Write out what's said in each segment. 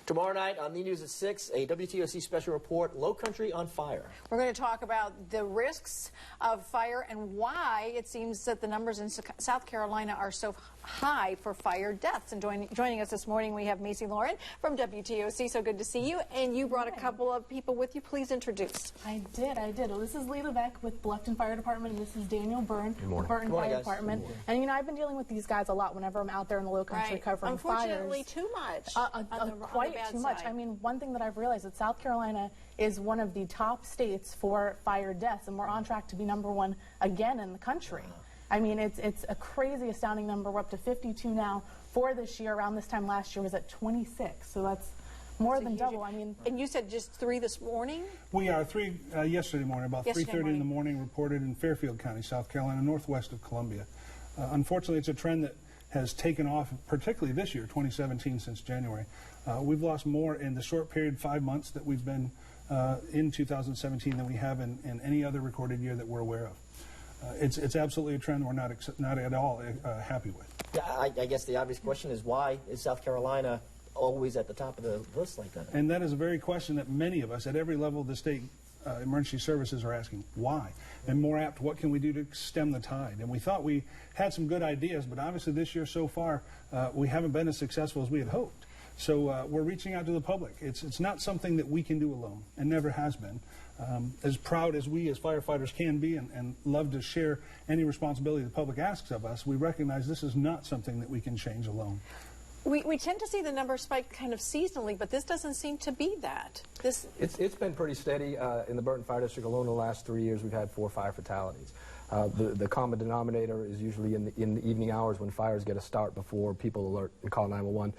Tomorrow night on the news at 6, a WTOC special report, Lowcountry on fire. We're going to talk about the risks of fire and why it seems that the numbers in South Carolina are so high for fire deaths. And joining us this morning, we have Macy Lauren from WTOC. So good to see you. And you brought a couple of people with you. Please introduce. I did. Well, this is Leila Beck with Bluffton Fire Department, and this is Daniel Byrne with Burton Fire Department. And, you know, I've been dealing with these guys a lot whenever I'm out there in the Lowcountry covering fires. Unfortunately, too much. Quite too much. I mean, one thing that I've realized is South Carolina is one of the top states for fire deaths, and we're on track to be #1 again in the country. I mean, it's a crazy, astounding number. We're up to 52 now for this year. Around this time last year was at 26, so that's more than double. I mean, and you said just 3 this morning? We are 3 yesterday morning, about 3:30 in the morning, reported in Fairfield County, South Carolina, northwest of Columbia. Unfortunately, it's a trend that has taken off, particularly this year, 2017, since January. We've lost more in the short period, 5 months, that we've been in 2017 than we have in any other recorded year that we're aware of. It's absolutely a trend we're not at all happy with. Yeah, I guess the obvious question is, why is South Carolina always at the top of the list like that? And that is a very question that many of us at every level of the state emergency services are asking. Why? And more apt, what can we do to stem the tide? And we thought we had some good ideas, but obviously this year so far we haven't been as successful as we had hoped. So we're reaching out to the public. It's not something that we can do alone, and never has been. As proud as we as firefighters can be and love to share any responsibility the public asks of us, we recognize this is not something that we can change alone. We tend to see the number spike kind of seasonally, but this doesn't seem to be that. It's been pretty steady. In the Burton Fire District alone in the last 3 years, we've had 4 fire fatalities. The common denominator is usually in the evening hours when fires get a start before people alert and call 911.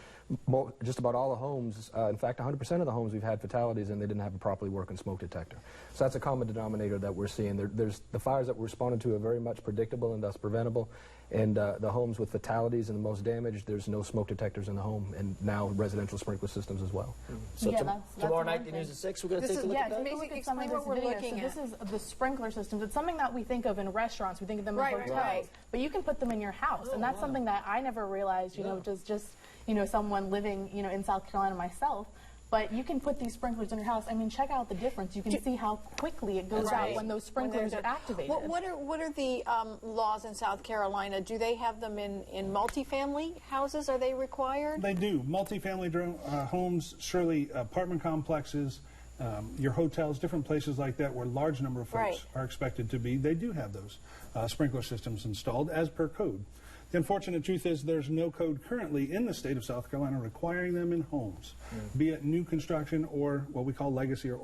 Just about all the homes, in fact 100% of the homes we've had fatalities and they didn't have a properly working smoke detector. So that's a common denominator that we're seeing. The fires that we're responding to are very much predictable and thus preventable. And the homes with fatalities and the most damage, there's no smoke detectors in the home, and now residential sprinkler systems as well. So tomorrow night, the news at 6, we're going to take a look at that? Explain what we're looking at. So this is the sprinkler systems. It's something that we think of in restaurants. We think of them in hotels. But you can put them in your house, and that's something that I never realized, you know, just you know, someone living, you know, in South Carolina myself. But you can put these sprinklers in your house. I mean, check out the difference. You can see how quickly it goes out when those sprinklers are activated. What are the laws in South Carolina? Do they have them in multifamily houses? Are they required? They do. Multifamily homes, surely apartment complexes, your hotels, different places like that where a large number of folks are expected to be. They do have those sprinkler systems installed as per code. The unfortunate truth is there's no code currently in the state of South Carolina requiring them in homes, be it new construction or what we call legacy or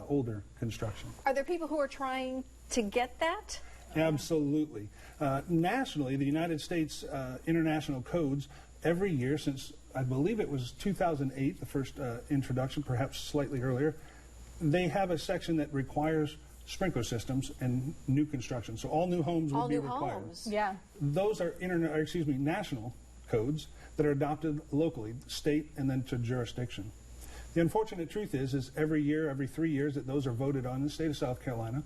older construction. Are there people who are trying to get that? Absolutely. Nationally, the United States international codes every year since, I believe it was 2008, the first introduction, perhaps slightly earlier, they have a section that requires sprinkler systems and new construction. So all new homes would be required. Yeah. Those are national codes that are adopted locally, state, and then to jurisdiction. The unfortunate truth is every year, every 3 years that those are voted on in the state of South Carolina,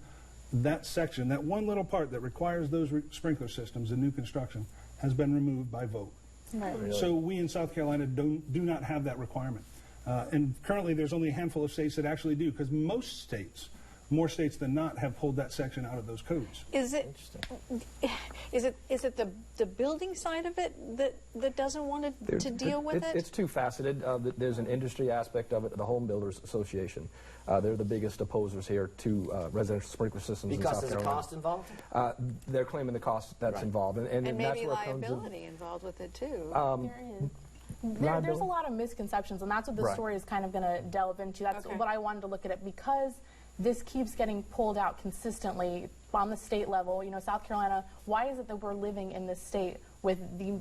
that section, that one little part that requires those sprinkler systems and new construction has been removed by vote. Right. Really? So we in South Carolina do not have that requirement. And currently there's only a handful of states that actually do, because most states, more states than not, have pulled that section out of those codes. Is it the building side of it that doesn't want to deal with it? It's two-faceted. There's an industry aspect of it, the Home Builders Association. They're the biggest opposers here to residential sprinkler systems in South Carolina. Because there's a cost involved? They're claiming the cost that's involved. And maybe that's liability involved with it, too. There's a lot of misconceptions, and that's what this story is kind of going to delve into. That's what I wanted to look at it, because this keeps getting pulled out consistently on the state level. You know, South Carolina, why is it that we're living in this state with the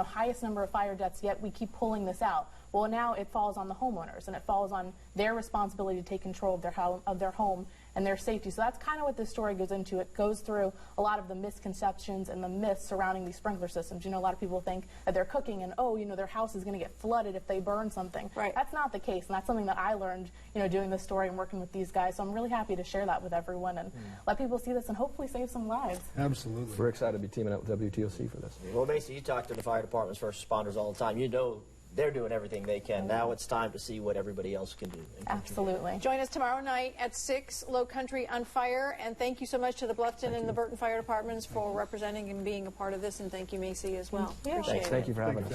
highest number of fire deaths, yet we keep pulling this out? Well, now it falls on the homeowners, and it falls on their responsibility to take control of their home and their safety. So that's kind of what this story goes into. It goes through a lot of the misconceptions and the myths surrounding these sprinkler systems. You know, a lot of people think that they're cooking and, oh, you know, their house is going to get flooded if they burn something. Right. That's not the case, and that's something that I learned, you know, doing this story and working with these guys. So I'm really happy to share that with everyone and let people see this and hopefully save some lives. Absolutely. We're excited to be teaming up with WTOC for this. Well, Macy, you talk to the fire departments, first responders all the time. You know they're doing everything they can. Now it's time to see what everybody else can do. Absolutely. Join us tomorrow night at 6, Lowcountry on Fire. And thank you so much to the Bluffton and the Burton Fire Departments for representing and being a part of this. And thank you, Macy, as well. Yeah. Appreciate it. Thank you for having us.